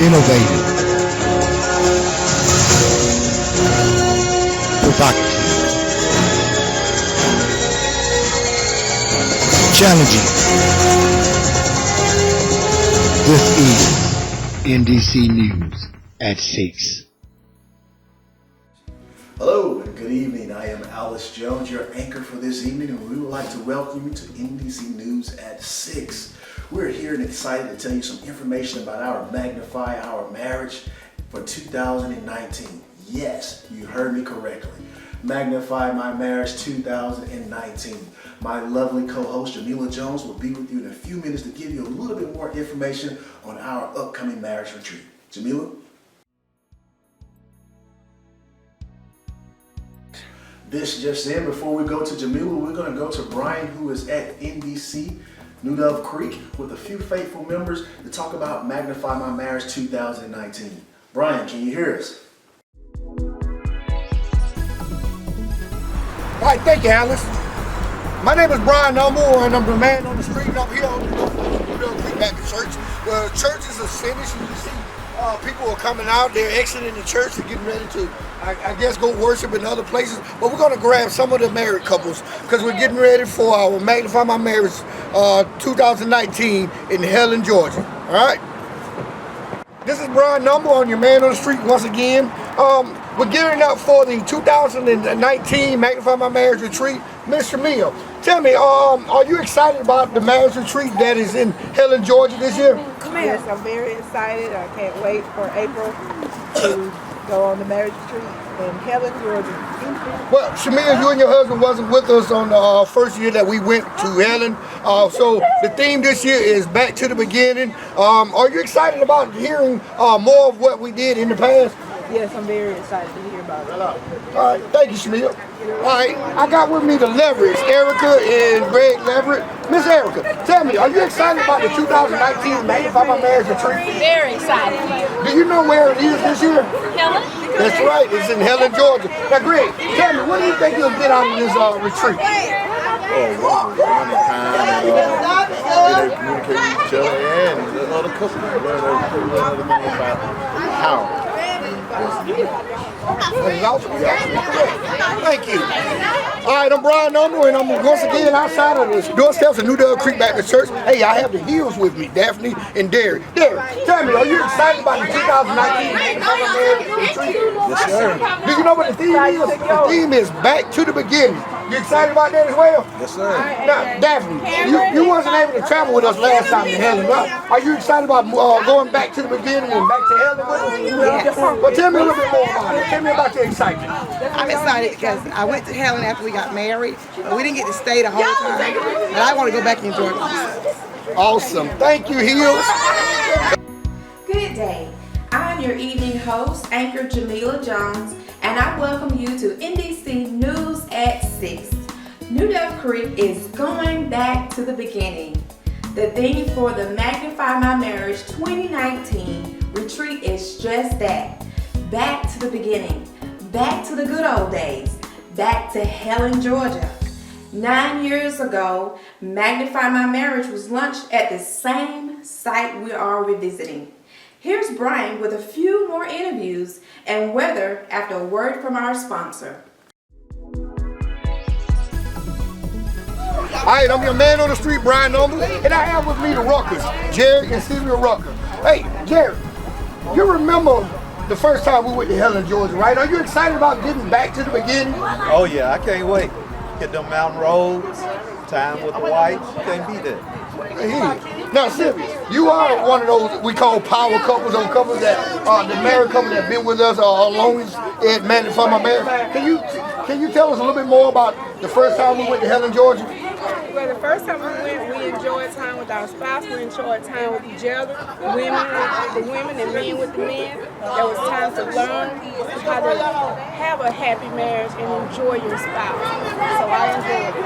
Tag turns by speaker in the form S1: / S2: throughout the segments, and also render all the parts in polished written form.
S1: Innovative, provocative, challenging. This is NDC News at 6.
S2: Hello and good evening. I am Alice Jones, your anchor for this evening, and we would like to welcome you to NDC News at 6. We're here and excited to tell you some information about our Magnify Our Marriage for 2019. Yes, you heard me correctly. Magnify My Marriage 2019. My lovely co-host Jamila Jones will be with you in a few minutes to give you a little bit more information on our upcoming marriage retreat. Jamila? This just in, before we go to Jamila, we're going to go to Brian, who is at NDC New Dove Creek with a few faithful members to talk about Magnify My Marriage 2019. Brian, can you hear us?
S3: All right, thank you, Alice. My name is Brian Elmore, and I'm the man on the street, and I'm here on the New Dove Creek Baptist Church. The church is finished, and you see people are coming out. They're exiting the church and getting ready to, I guess, go worship in other places. But we're going to grab some of the married couples because we're getting ready for our Magnify My Marriage 2019 in Helen, Georgia. All right? This is Brian Number on your man on the street once again. We're gearing up for the 2019 Magnify My Marriage Retreat. Mr. Mill, tell me, are you excited about the marriage retreat that is in Helen, Georgia this year?
S4: Yes, I'm very excited. I can't wait for April to go on the marriage retreat in Helen, Georgia.
S3: Well, Shamil, you and your husband wasn't with us on the first year that we went to Helen. So the theme this year is back to the beginning. Are you excited about hearing more of what we did in the past?
S4: Yes, I'm very excited to hear about it.
S3: All right, thank you, Shamil. All right, I got with me the Leverage, Erica and Greg Leverett. Miss Erica, tell me, are you excited about the 2019 Magnify My Marriage Retreat?
S5: Very excited.
S3: Do you know where it is this year?
S5: Helen?
S3: That's right, it's in Helen, Georgia. Now, Greg, tell me, what do you think you'll get out of this retreat?
S6: One time, they communicate with each other and the other customers. Learn other things about how.
S3: Thank you. All right, I'm Brian Number, and I'm once again outside of the doorsteps of New Dove Creek Baptist Church. Hey, I have the heels with me, Daphne and Derek. Derek, tell me, are you excited about the 2019 Marriage Retreat?
S6: Yes, sir.
S3: Do you know what the theme is? The theme is back to the beginning. You excited about that as well?
S6: Yes, sir.
S3: Now, Daphne, you wasn't able to travel with us last time in Helen, right? Are you excited about going back to the beginning and back to Helen with us?
S4: Yes.
S3: Well, tell me a little bit more about it. Tell me about your excitement.
S7: I'm excited because I went to Helen after we got married, but we didn't get to stay the whole time. And I want to go back and enjoy it.
S3: Awesome. Thank you, Heels.
S8: Good day. I'm your evening host, anchor Jamila Jones, and I welcome you to NDC News at 6. New Dove Creek is going back to the beginning. The theme for the Magnify My Marriage 2019 retreat is just that. Back to the beginning. Back to the good old days. Back to Helen, Georgia. 9 years ago, Magnify My Marriage was launched at the same site we are revisiting. Here's Brian with a few more interviews and weather after a word from our sponsor.
S3: All right, I'm your man on the street, Brian Noble, and I have with me the Ruckers, Jerry and Sylvia Rucker. Hey, Jerry, you remember the first time we went to Helen, Georgia, right? Are you excited about getting back to the beginning?
S6: Oh, yeah, I can't wait. Hit them mountain roads, time with the wife, can't beat that.
S3: Hey. Now, Sylvia, you are one of those we call power couples, or couples that the married couple that been with us longest at Magnify My Marriage. Can you tell us a little bit more about the first time we went to Helen, Georgia?
S4: Well, the first time we went, we enjoyed time with our spouse. We enjoyed time with each other, women with the women and men with the men. There was time to learn how to have a happy marriage and enjoy your spouse. So I enjoyed it.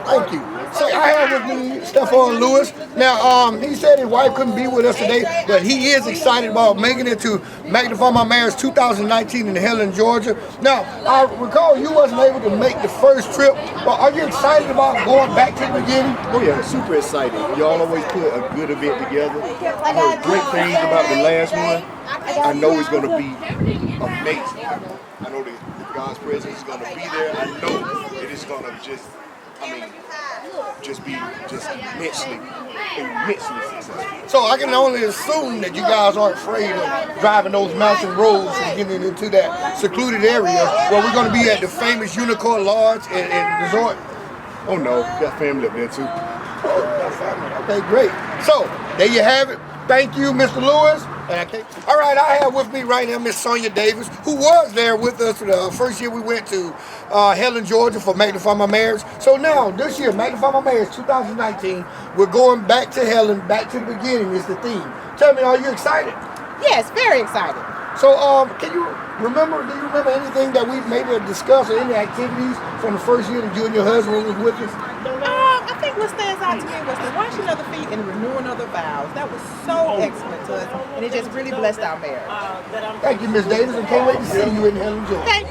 S3: Thank you. So I have with me Stephon Lewis. Now, he said his wife couldn't be with us today, but he is excited about making it to Magnify My Marriage 2019 in Helen, Georgia. Now, I recall you wasn't able to make the first trip, but are you excited about going back to the beginning?
S6: Oh yeah, super excited. Y'all always put a good event together. I heard great things about the last one. I know it's going to be amazing. I know that God's presence is going to be there. I know that it's going to just be immensely successful.
S3: So I can only assume that you guys aren't afraid of driving those mountain roads and getting into that secluded area where we're going to be at the famous Unicorn Lodge and Resort.
S6: Oh no, got family up there too.
S3: Okay, great. So there you have it. Thank you, Mr. Lewis. All right, I have with me right now Miss Sonia Davis, who was there with us the first year we went to Helen, Georgia for Magnify My Marriage. So now, this year, Magnify My Marriage 2019, we're going back to Helen, back to the beginning is the theme. Tell me, are you excited?
S7: Yes, very excited.
S3: So, do you remember anything that we maybe discussed or any activities from the first year that you and your husband was with us?
S7: I think what stands out to me was the washing of the feet and the renewing of the vows. That was so excellent to us, and it just really blessed our marriage.
S3: Thank you, Miss Davis, and can't wait to see you in Helen, Georgia.
S7: Thank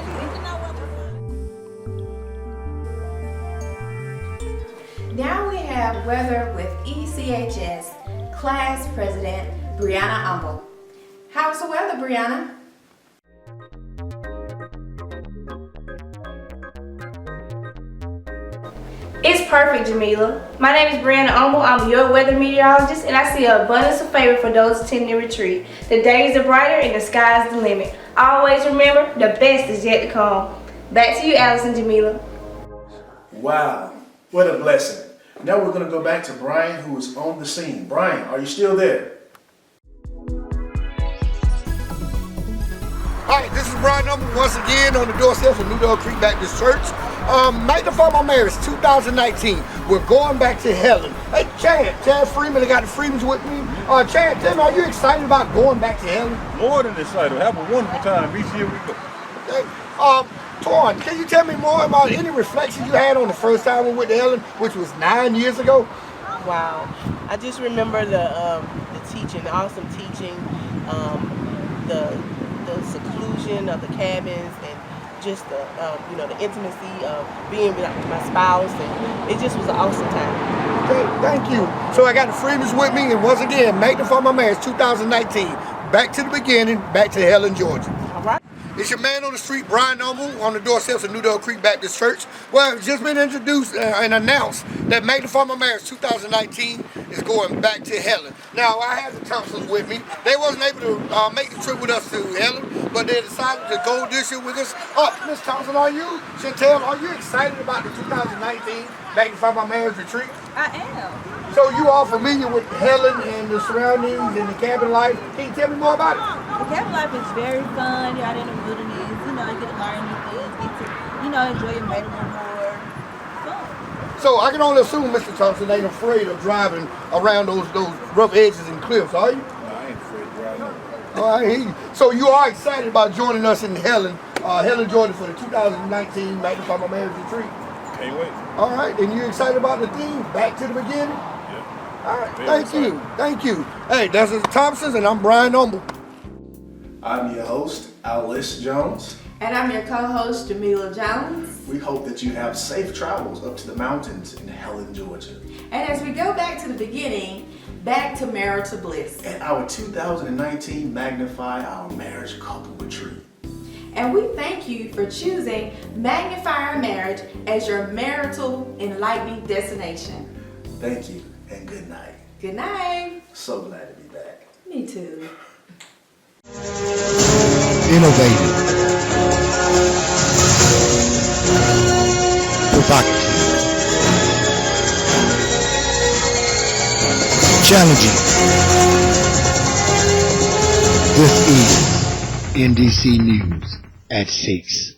S7: you.
S8: Now we have weather with ECHS Class President Brianna Umble. How's the weather, Brianna?
S5: It's perfect, Jamila. My name is Brianna Umble. I'm your weather meteorologist, and I see an abundance of favor for those attending the retreat. The days are brighter and the sky's the limit. Always remember, the best is yet to come. Back to you, Alice and Jamila.
S2: Wow, what a blessing. Now we're going to go back to Brian, who is on the scene. Brian, are you still there?
S3: All right, this is Brian Umble once again on the doorstep of New Dog Creek Baptist Church. Magnify My Marriage 2019. We're going back to Helen. Hey, Chad Freeman, I got the Freemans with me. Chad, tell me, are you excited about going back to Helen?
S9: More than excited. Have a wonderful time each year we go.
S3: Okay. Torn, can you tell me more about any reflections you had on the first time we went to Helen, which was 9 years ago?
S10: Wow. I just remember the teaching, the awesome teaching, the seclusion of the cabins, and just the the intimacy of being with my spouse, and it just was an awesome time.
S3: Okay, thank you. So I got the Freemans with me, and once again, Magnify My Marriage 2019. Back to the beginning, back to Helen, Georgia.
S10: All right.
S3: It's your man on the street, Brian Umble, on the doorsteps of New Dog Creek Baptist Church. Well, it's just been introduced and announced that Magnify My Marriage 2019 is going back to Helen. Now, I have the Thompsons with me. They wasn't able to make the trip with us to Helen, but they decided to go this year with us. Miss Thompson, Chantel, are you excited about the 2019 Magnify My Marriage retreat?
S11: I am.
S3: So you all familiar with Helen and the surroundings and the cabin life? Can you tell me more about it?
S11: The cabin life is very fun. You're out in the wilderness. You get to learn new things. Get to, enjoy your mate a little more. Fun.
S3: So I can only assume, Mr. Thompson, ain't afraid of driving around those rough edges and cliffs, are you?
S6: No, I ain't afraid to drive.
S3: All right. So you are excited about joining us in Helen, Georgia for the 2019 Magnify My Marriage retreat?
S6: Can't wait.
S3: All right. And you excited about the theme, back to the beginning?
S6: Yeah.
S3: All right. Thank you. Hey, that's the Thompsons, and I'm Brian Umble.
S2: I'm your host, Alice Jones.
S8: And I'm your co-host, Jamila Jones.
S2: We hope that you have safe travels up to the mountains in Helen, Georgia.
S8: And as we go back to the beginning, back to marital bliss.
S2: At our 2019 Magnify Our Marriage Couple Retreat.
S8: And we thank you for choosing Magnify Our Marriage as your marital enlightening destination.
S2: Thank you and good night.
S8: Good night.
S2: So glad to be back.
S8: Me too.
S1: Innovative, provocative, challenging. This is NDC News at 6.